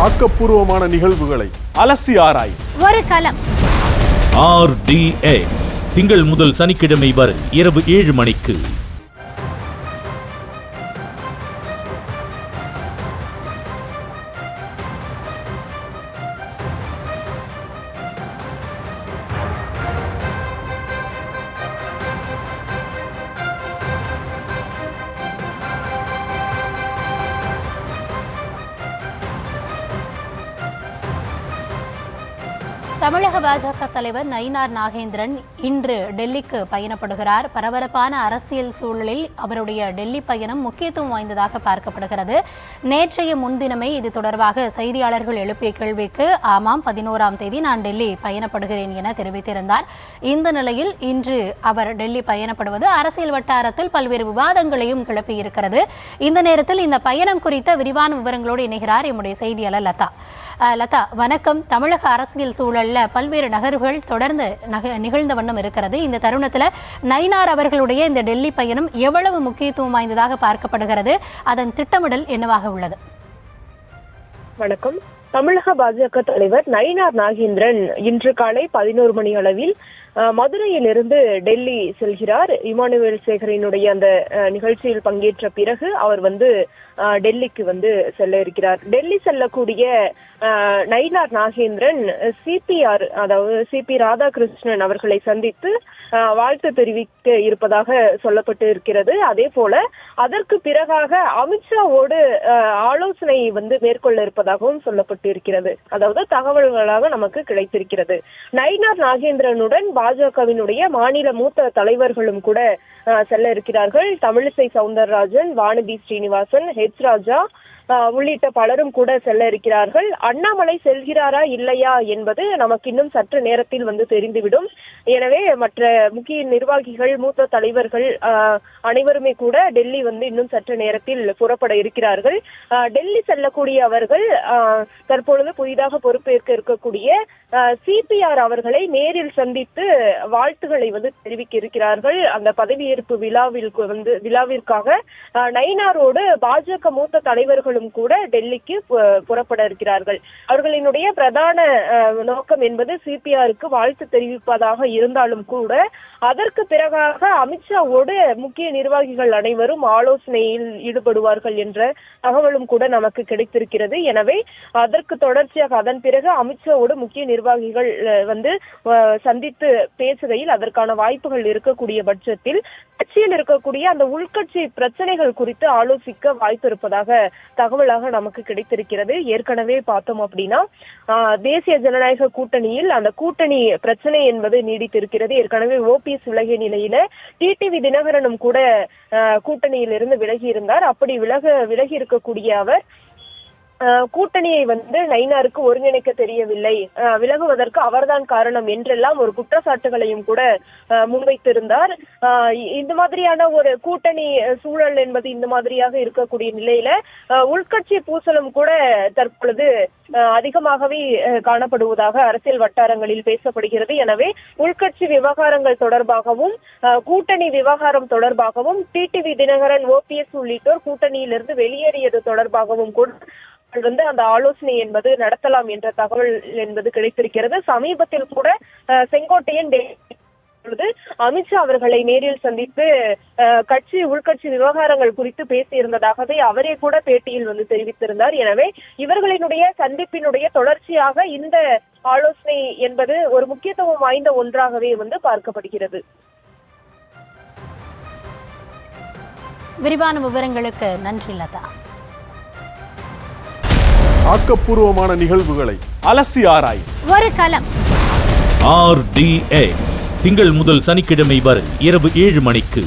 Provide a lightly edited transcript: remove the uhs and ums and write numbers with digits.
ஆக்கப்பூர்வமான நிகழ்வுகளை அலசி ஆராய் ஒரு களம். RDX திங்கள் முதல் சனிக்கிழமை வரை இரவு 7 மணிக்கு. தமிழக பாஜக தலைவர் நயினார் நாகேந்திரன் இன்று டெல்லிக்கு பயணப்படுகிறார். பரபரப்பான அரசியல் சூழலில் அவருடைய டெல்லி பயணம் முக்கியத்துவம் வாய்ந்ததாக பார்க்கப்படுகிறது. நேற்றைய முன்தினமே இது தொடர்பாக செய்தியாளர்கள் எழுப்பிய கேள்விக்கு ஆமாம் 11ஆம் தேதி நான் டெல்லி பயணப்படுகிறேன் என தெரிவித்திருந்தார். இந்த நிலையில் இன்று அவர் டெல்லி பயணப்படுவது அரசியல் வட்டாரத்தில் பல்வேறு விவாதங்களையும் கிளப்பியிருக்கிறது. இந்த நேரத்தில் இந்த பயணம் குறித்த விரிவான விவரங்களோடு இணைகிறார் எம்முடைய செய்தியாளர் லதா. லதா, வணக்கம். தமிழக அரசியல் சூழல்ல பல்வேறு நகர்வுகள் தொடர்ந்து நிகழ்ந்த வண்ணம் இருக்கிறது. இந்த தருணத்தில் நயினார் அவர்களுடைய இந்த டெல்லி பயணம் எவ்வளவு முக்கியத்துவம் வாய்ந்ததாக பார்க்கப்படுகிறது? அதன் திட்டமிடல் என்னவாக உள்ளது? வணக்கம். தமிழக பாஜக தலைவர் நயினார் நாகேந்திரன் இன்று காலை 11 மணி அளவில் மதுரையிலிருந்து டெல்லி செல்கிறார். இமானுவேல் சேகரினுடைய அந்த நிகழ்ச்சியில் பங்கேற்ற பிறகு அவர் டெல்லிக்கு செல்ல இருக்கிறார். டெல்லி செல்லக்கூடிய நயினார் நாகேந்திரன் சிபிஆர், அதாவது சிபி ராதாகிருஷ்ணன் அவர்களை சந்தித்து வாழ்த்து தெரிவிக்க இருப்பதாக சொல்லப்பட்டு இருக்கிறது. அதே போல அதற்கு பிறகாக அமித்ஷாவோடு ஆலோசனை மேற்கொள்ள இருப்பதாகவும் சொல்லப்பட்டு இருக்கிறது. அதாவது தகவல்களாக நமக்கு கிடைத்திருக்கிறது. நயினார் நாகேந்திரனுடன் பாஜகவினுடைய மாநில மூத்த தலைவர்களும் கூட செல்ல இருக்கிறார்கள். தமிழிசை சவுந்தரராஜன், வானதி ஸ்ரீனிவாசன், ஹெச் ராஜா உள்ளிட்ட பலரும் கூட செல்ல இருக்கிறார்கள். அண்ணாமலை செல்கிறாரா இல்லையா என்பது நமக்கு இன்னும் சற்று நேரத்தில் தெரிந்துவிடும். எனவே மற்ற முக்கிய நிர்வாகிகள், மூத்த தலைவர்கள் அனைவருமே கூட டெல்லி இன்னும் சற்று நேரத்தில் புறப்பட இருக்கிறார்கள். டெல்லி செல்லக்கூடிய அவர்கள் தற்பொழுது புதிதாக பொறுப்பேற்க இருக்கக்கூடிய சிபிஆர் அவர்களை நேரில் சந்தித்து வாழ்த்துக்களை தெரிவிக்க இருக்கிறார்கள். அந்த பதவியேற்பு விழாவிற்காக நயினாரோடு பாஜக மூத்த தலைவர்கள் கூட டெல்லிக்கு புறப்பட இருக்கிறார்கள். அவர்களினுடைய பிரதான நோக்கம் என்பது சிபிஆருக்கு வாழ்த்து தெரிவிப்பதாக இருந்தாலும் கூட அதற்கு பிறகாக அமித்ஷாவோடு முக்கிய நிர்வாகிகள் அனைவரும் ஆலோசனையில் ஈடுபடுவார்கள் என்ற தகவலும் கூட நமக்கு கிடைத்திருக்கிறது. எனவே அதற்கு தொடர்ச்சியாக அதன் பிறகு அமித்ஷாவோடு முக்கிய நிர்வாகிகள் சந்தித்து பேசுகையில் அதற்கான வாய்ப்புகள் இருக்கக்கூடிய பட்சத்தில் கட்சியில் இருக்கக்கூடிய அந்த உள்கட்சி பிரச்சனைகள் குறித்து ஆலோசிக்க வாய்ப்பு இருப்பதாக தகவலாக நமக்கு கிடைத்திருக்கிறது. ஏற்கனவே பார்த்தோம் அப்படின்னா தேசிய ஜனநாயக கூட்டணியில் அந்த கூட்டணி பிரச்சனை என்பது நீடித்திருக்கிறது. ஏற்கனவே ஓபிஎஸ் விலகிய நிலையில டிடிவி தினகரனும் கூட கூட்டணியில் இருந்து விலகி இருந்தார். அப்படி விலகி இருக்கக்கூடிய அவர் கூட்டணியை நயினாருக்கு ஒருங்கிணைக்க தெரியவில்லை, விலகுவதற்கு அவர்தான் காரணம் என்றெல்லாம் ஒரு குற்றச்சாட்டுகளையும் கூட முன்வைத்திருந்தார். இந்த மாதிரியான ஒரு கூட்டணி சூழல் என்பது இந்த மாதிரியாக இருக்கக்கூடிய நிலையில உள்கட்சி பூசலும் கூட தற்பொழுது அதிகமாகவே காணப்படுவதாக அரசியல் வட்டாரங்களில் பேசப்படுகிறது. எனவே உள்கட்சி விவகாரங்கள் தொடர்பாகவும் கூட்டணி விவகாரம் தொடர்பாகவும் டிடிவி தினகரன், ஓபிஎஸ் உள்ளிட்டோர் கூட்டணியிலிருந்து வெளியேறியது தொடர்பாகவும் கூட அந்த ஆலோசனை என்பது நடத்தலாம் என்ற தகவல் என்பது கிடைத்திருக்கிறது. சமீபத்தில் கூட செங்கோட்டையன் அமித்ஷா அவர்களை நேரில் சந்தித்து உள்கட்சி விவகாரங்கள் குறித்து பேசியிருந்ததாகவே அவரே கூட பேட்டியில் தெரிவித்திருந்தார். எனவே இவர்களினுடைய சந்திப்பினுடைய தொடர்ச்சியாக இந்த ஆலோசனை என்பது ஒரு முக்கியத்துவம் வாய்ந்த ஒன்றாகவே பார்க்கப்படுகிறது. விரிவான விவரங்களுக்கு நன்றி லதா. ஆக்கப்பூர்வமான நிகழ்வுகளை அலசி ஆராய் ஒரு களம். RDX திங்கள் முதல் சனிக்கிழமை வரை இரவு 7 மணிக்கு.